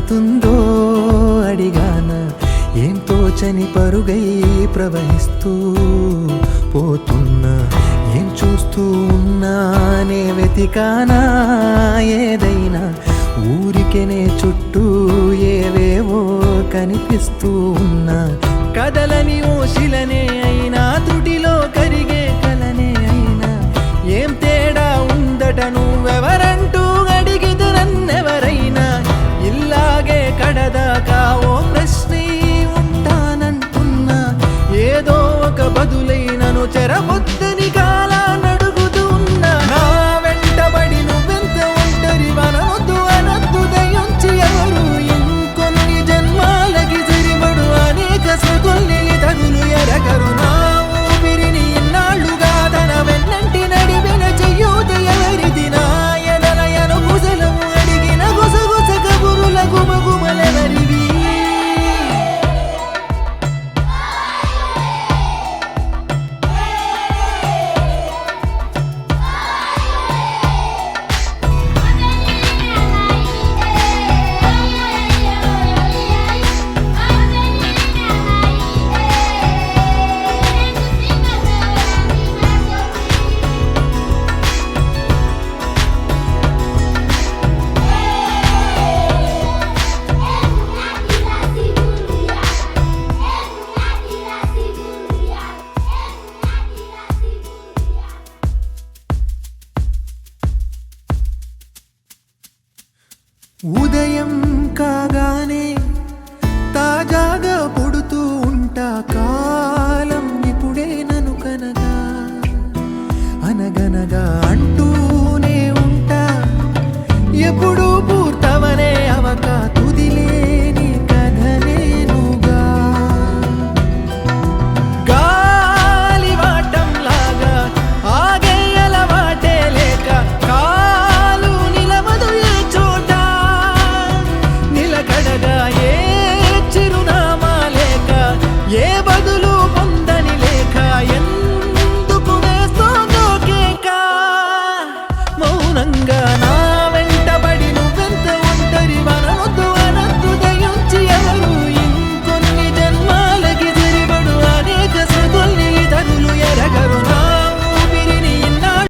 జరుగుతుందో అడిగాన, ఏం తోచని పరుగై ప్రవహిస్తూ పోతున్నా, ఏం చూస్తూ ఉన్నానే వెతికానా ఏదైనా, ఊరికెనే చుట్టూ ఏవేవో కనిపిస్తూ ఉన్నా, కదలని ఓశిలనే అయినా త్రుటిలో కరిగే కలనే అయినా, ఏం తేడా ఉందట నువ్వెవరంటూ అడిగితే నన్నెవరైనా, ఇల్లాగే కడదాకా ఓ ప్రశ్నే ఉంటానంటున్నా, ఏదో ఒక బదులై నన్ను చెరబొద్దు